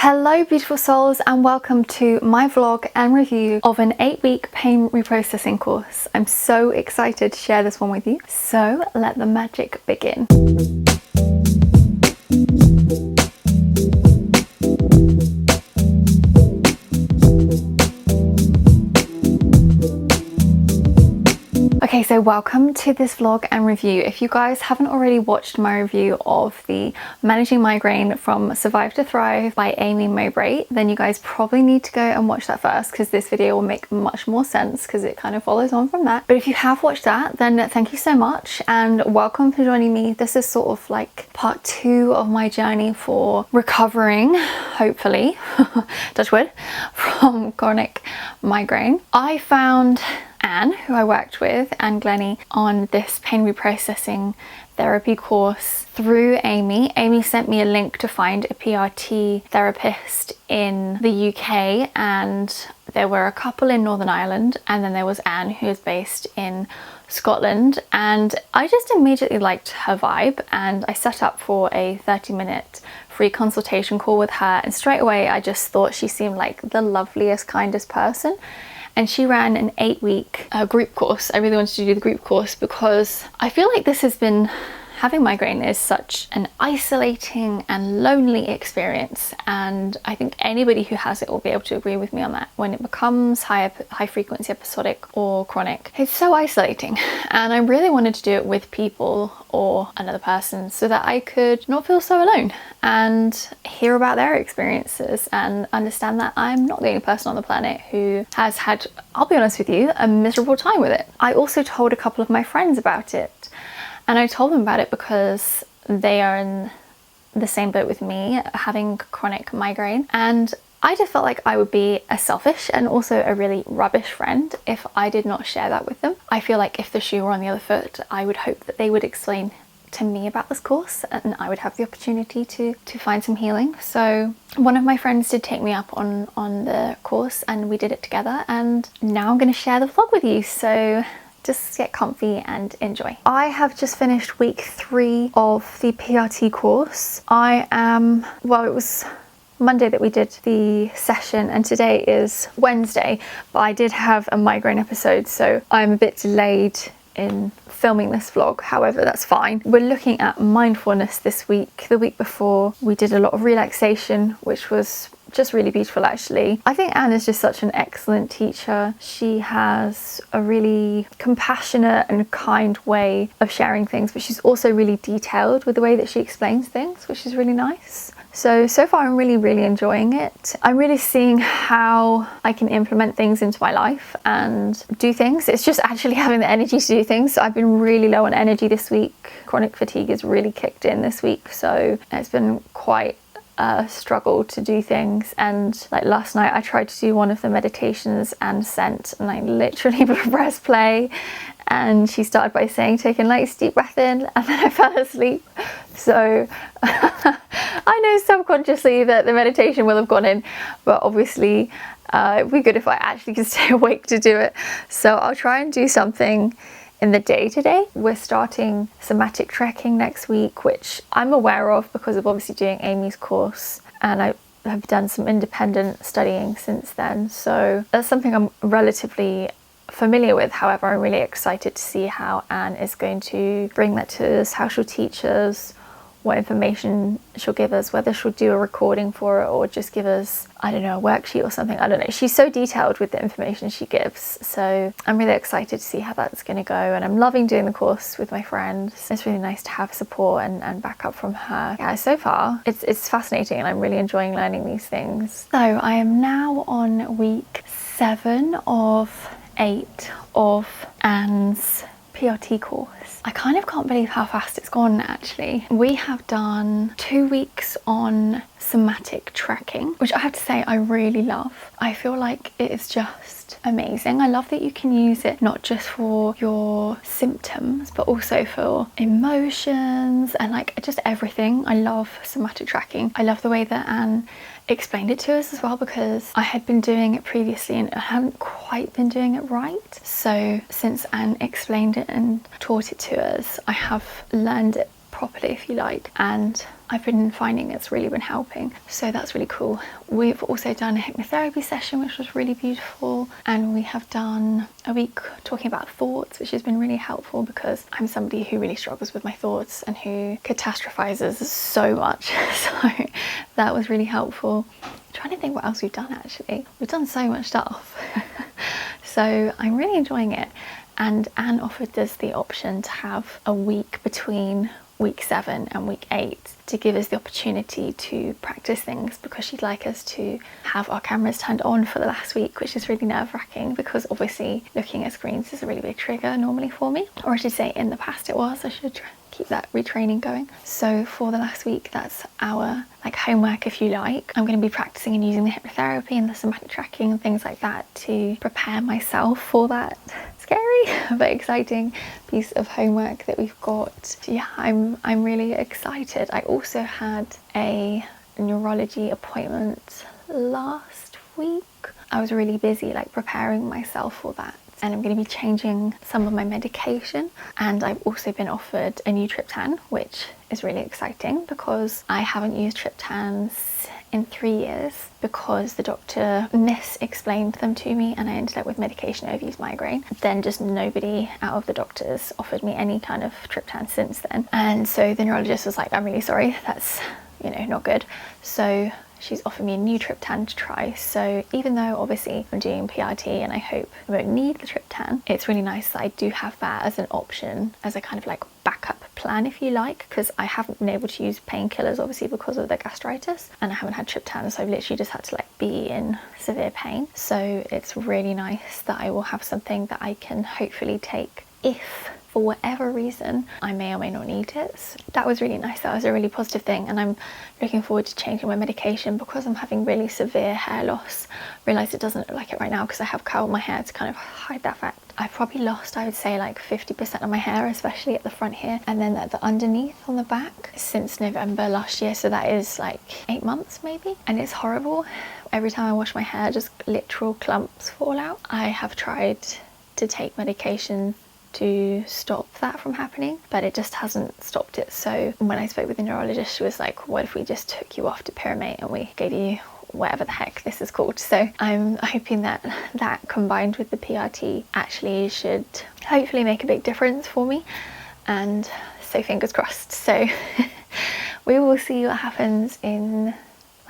Hello beautiful souls, and welcome to my vlog and review of an 8-week pain reprocessing course. I'm so excited to share this one with you. So let the magic begin. Okay, so welcome to this vlog and review. If you guys haven't already watched my review of the Managing Migraine from Survive to Thrive by Amy Mowbray, then you guys probably need to go and watch that first, because this video will make much more sense because it kind of follows on from that. But if you have watched that, then thank you so much and welcome for joining me. This is sort of like part 2 of my journey for recovering, hopefully, touch wood, from chronic migraine. I found Anne, who I worked with, and Glennie, on this pain reprocessing therapy course through Amy. Amy sent me a link to find a PRT therapist in the UK, and there were a couple in Northern Ireland, and then there was Anne, who is based in Scotland, and I just immediately liked her vibe, and I set up for a 30-minute free consultation call with her, and straight away I just thought she seemed like the loveliest, kindest person. And she ran an 8-week group course. I really wanted to do the group course because I feel like having migraine is such an isolating and lonely experience, and I think anybody who has it will be able to agree with me on that. When it becomes high frequency episodic or chronic, it's so isolating, and I really wanted to do it with people or another person so that I could not feel so alone and hear about their experiences and understand that I'm not the only person on the planet who has had, I'll be honest with you, a miserable time with it. I also told a couple of my friends about it. And I told them about it because they are in the same boat with me, having chronic migraine. And I just felt like I would be a selfish and also a really rubbish friend if I did not share that with them. I feel like if the shoe were on the other foot, I would hope that they would explain to me about this course and I would have the opportunity to find some healing. So one of my friends did take me up on the course and we did it together, and now I'm going to share the vlog with you. So just get comfy and enjoy. I have just finished week 3 of the PRT course. It was Monday that we did the session and today is Wednesday, but I did have a migraine episode, so I'm a bit delayed in filming this vlog. However, that's fine. We're looking at mindfulness this week. The week before we did a lot of relaxation, which was just really beautiful actually. I think Anne is just such an excellent teacher. She has a really compassionate and kind way of sharing things, but she's also really detailed with the way that she explains things, which is really nice. So far I'm really enjoying it. I'm really seeing how I can implement things into my life and do things. It's just actually having the energy to do things. So I've been really low on energy this week. Chronic fatigue has really kicked in this week, so it's been quite a struggle to do things. And like last night I tried to do one of the meditations and sent, and I literally pressed play and she started by saying take a nice deep breath in, and then I fell asleep. So I know subconsciously that the meditation will have gone in, but obviously it'd be good if I actually could stay awake to do it. So I'll try and do something in the day today. We're starting somatic tracking next week, which I'm aware of because of obviously doing Amy's course, and I have done some independent studying since then. So that's something I'm relatively familiar with. However, I'm really excited to see how Anne is going to bring that to us, how she'll teach us, what information she'll give us, whether she'll do a recording for it or just give us, I don't know, a worksheet or something. I don't know. She's so detailed with the information she gives. So I'm really excited to see how that's going to go. And I'm loving doing the course with my friends. It's really nice to have support and backup from her. Yeah, so far it's fascinating and I'm really enjoying learning these things. So I am now on week 7 of 8 of Anne's PRT course. I kind of can't believe how fast it's gone actually. We have done 2 weeks on somatic tracking, which I have to say I really love. I feel like it is just amazing. I love that you can use it not just for your symptoms but also for emotions and like just everything. I love somatic tracking. I love the way that Anne explained it to us as well, because I had been doing it previously and I hadn't quite been doing it right. So since Anne explained it and taught it to us, I have learned it properly, if you like, and I've been finding it's really been helping, so that's really cool. We've also done a hypnotherapy session, which was really beautiful, and we have done a week talking about thoughts, which has been really helpful because I'm somebody who really struggles with my thoughts and who catastrophizes so much. So that was really helpful. I'm trying to think what else we've done actually. We've done so much stuff. So I'm really enjoying it. And Anne offered us the option to have a week between week 7 and week 8 to give us the opportunity to practice things, because she'd like us to have our cameras turned on for the last week, which is really nerve-wracking because obviously looking at screens is a really big trigger normally for me, or I should say in the past it was. I should keep that retraining going. So for the last week, that's our like homework, if you like. I'm going to be practicing and using the hypnotherapy and the somatic tracking and things like that to prepare myself for that scary but exciting piece of homework that we've got. Yeah, I'm really excited. I also had a neurology appointment last week. I was really busy like preparing myself for that, and I'm going to be changing some of my medication, and I've also been offered a new triptan, which is really exciting because I haven't used triptans in 3 years because the doctor mis-explained them to me and I ended up with medication overuse migraine. Then just nobody out of the doctors offered me any kind of triptan since then, and so the neurologist was like, I'm really sorry, that's, you know, not good. So she's offered me a new triptan to try. So even though obviously I'm doing PRT and I hope I won't need the triptan, it's really nice that I do have that as an option, as a kind of like backup plan, if you like, because I haven't been able to use painkillers obviously because of the gastritis, and I haven't had triptan, so I've literally just had to like be in severe pain. So it's really nice that I will have something that I can hopefully take if for whatever reason I may or may not need it. So that was really nice. That was a really positive thing, and I'm looking forward to changing my medication because I'm having really severe hair loss. Realised it doesn't look like it right now because I have curled my hair to kind of hide that fact. I've probably lost, I would say, like 50% of my hair, especially at the front here, and then at the underneath on the back since November last year, so that is like 8 months maybe, and it's horrible. Every time I wash my hair, just literal clumps fall out. I have tried to take medication to stop that from happening, but it just hasn't stopped it. So when I spoke with the neurologist, she was like, what if we just took you off to Pyramate and we gave you whatever the heck this is called? So I'm hoping that that combined with the PRT actually should hopefully make a big difference for me, and so fingers crossed. So we will see what happens in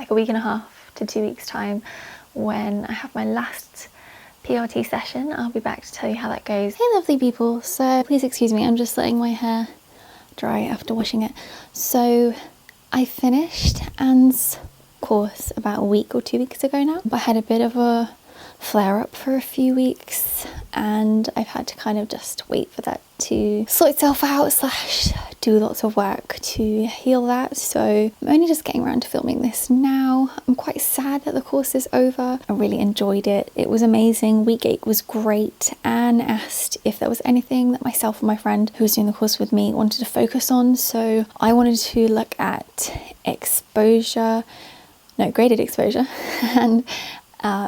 like a week and a half to 2 weeks time when I have my last PRT session. I'll be back to tell you how that goes. Hey lovely people, so please excuse me, I'm just letting my hair dry after washing it. So I finished Anne's course about a week or 2 weeks ago now, but I had a bit of a flare up for a few weeks and I've had to kind of just wait for that to sort itself out / do lots of work to heal that. So I'm only just getting around to filming this now. I'm quite sad that the course is over. I really enjoyed it. It was amazing. Week 8 was great. Anne asked if there was anything that myself and my friend who was doing the course with me wanted to focus on. So I wanted to look at graded exposure and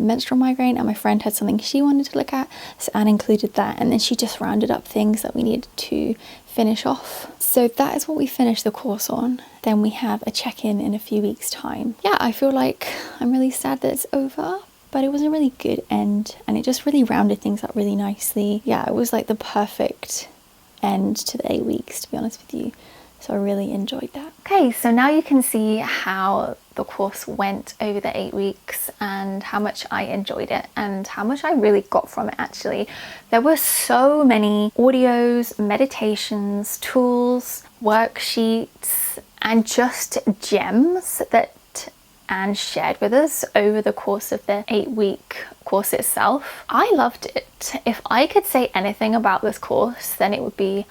menstrual migraine, and my friend had something she wanted to look at, so Anne included that, and then she just rounded up things that we needed to finish off. So that is what we finished the course on. Then we have a check-in in a few weeks time. Yeah, I feel like I'm really sad that it's over, but it was a really good end and it just really rounded things up really nicely. Yeah, it was like the perfect end to the 8 weeks, to be honest with you. So I really enjoyed that. Okay, so now you can see how the course went over the 8 weeks and how much I enjoyed it and how much I really got from it actually. There were so many audios, meditations, tools, worksheets, and just gems that Anne shared with us over the course of the 8-week course itself. I loved it. If I could say anything about this course, then it would be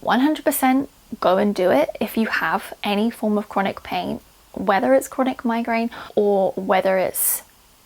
100% go and do it. If you have any form of chronic pain, whether it's chronic migraine or whether it's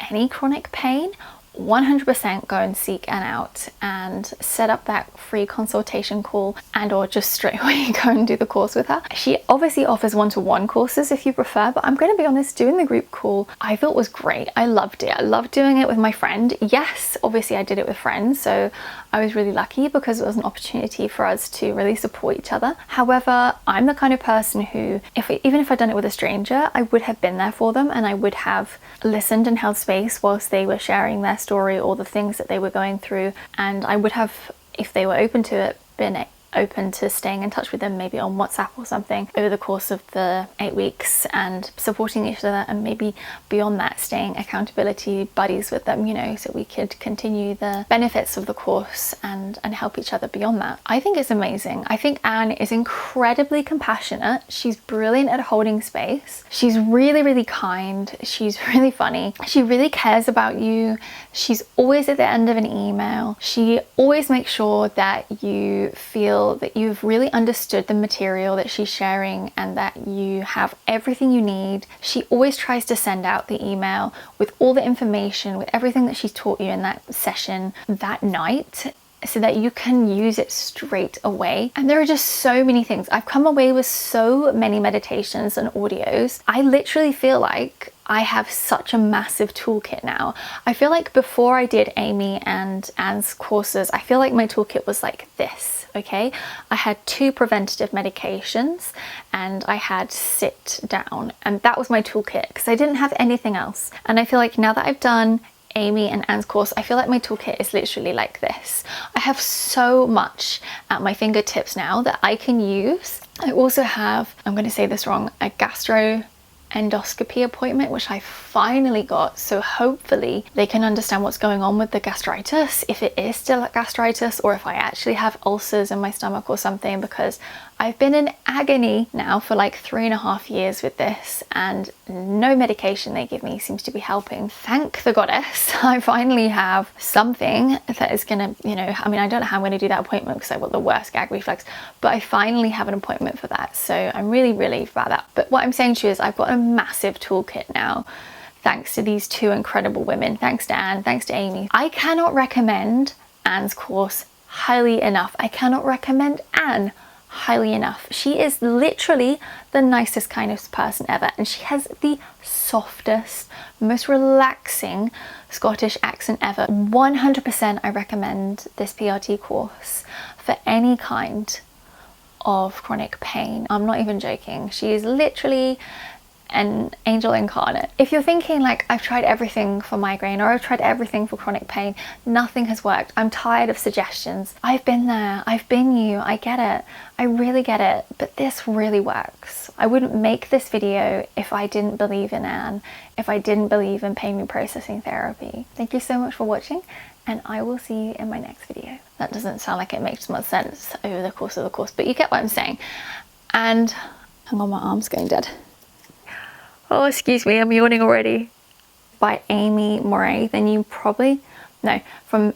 any chronic pain, 100% go and seek Anne out and set up that free consultation call, and or just straight away go and do the course with her. She obviously offers one-to-one courses if you prefer, but I'm going to be honest, doing the group call I thought was great. I loved it. I loved doing it with my friend. Yes, obviously I did it with friends, so I was really lucky because it was an opportunity for us to really support each other. However, I'm the kind of person who, even if I'd done it with a stranger, I would have been there for them, and I would have listened and held space whilst they were sharing their story or the things that they were going through. And I would have, if they were open to it, been open to staying in touch with them, maybe on WhatsApp or something, over the course of the 8 weeks, and supporting each other, and maybe beyond that staying accountability buddies with them, you know, so we could continue the benefits of the course and help each other beyond that. I think it's amazing. I think Anne is incredibly compassionate. She's brilliant at holding space. She's really, really kind. She's really funny. She really cares about you. She's always at the end of an email. She always makes sure that you feel that you've really understood the material that she's sharing and that you have everything you need. She always tries to send out the email with all the information, with everything that she's taught you in that session that night, so that you can use it straight away. And there are just so many things. I've come away with so many meditations and audios. I literally feel like I have such a massive toolkit now. I feel like before I did Amy and Anne's courses, I feel like my toolkit was like this, okay? I had 2 preventative medications and I had sit down, and that was my toolkit because I didn't have anything else. And I feel like now that I've done Amy and Anne's course, I feel like my toolkit is literally like this. I have so much at my fingertips now that I can use. I also have, I'm going to say this wrong, a gastroendoscopy appointment, which I finally got, so hopefully they can understand what's going on with the gastritis, if it is still gastritis or if I actually have ulcers in my stomach or something, because I've been in agony now for like 3.5 years with this, and no medication they give me seems to be helping. Thank the goddess, I finally have something that is gonna, you know, I mean, I don't know how I'm gonna do that appointment because I've got the worst gag reflex, but I finally have an appointment for that. So I'm really relieved about that. But what I'm saying to you is I've got a massive toolkit now, thanks to these 2 incredible women. Thanks to Anne, thanks to Amy. I cannot recommend Anne's course highly enough. I cannot recommend Anne highly enough. She is literally the nicest, kindest person ever, and she has the softest, most relaxing Scottish accent ever. 100% I recommend this PRT course for any kind of chronic pain. I'm not even joking. She is literally an angel incarnate. If you're thinking like, I've tried everything for migraine or I've tried everything for chronic pain, nothing has worked, I'm tired of suggestions, I've been there, I've been you, I get it, I really get it, but this really works. I wouldn't make this video if I didn't believe in Anne, if I didn't believe in pain reprocessing therapy. Thank you so much for watching, and I will see you in my next video. That doesn't sound like it makes much sense over the course of the course, but you get what I'm saying. And hang on, my arm's going dead. Oh, excuse me, I'm yawning already. By Amy Moray, then you probably, no, from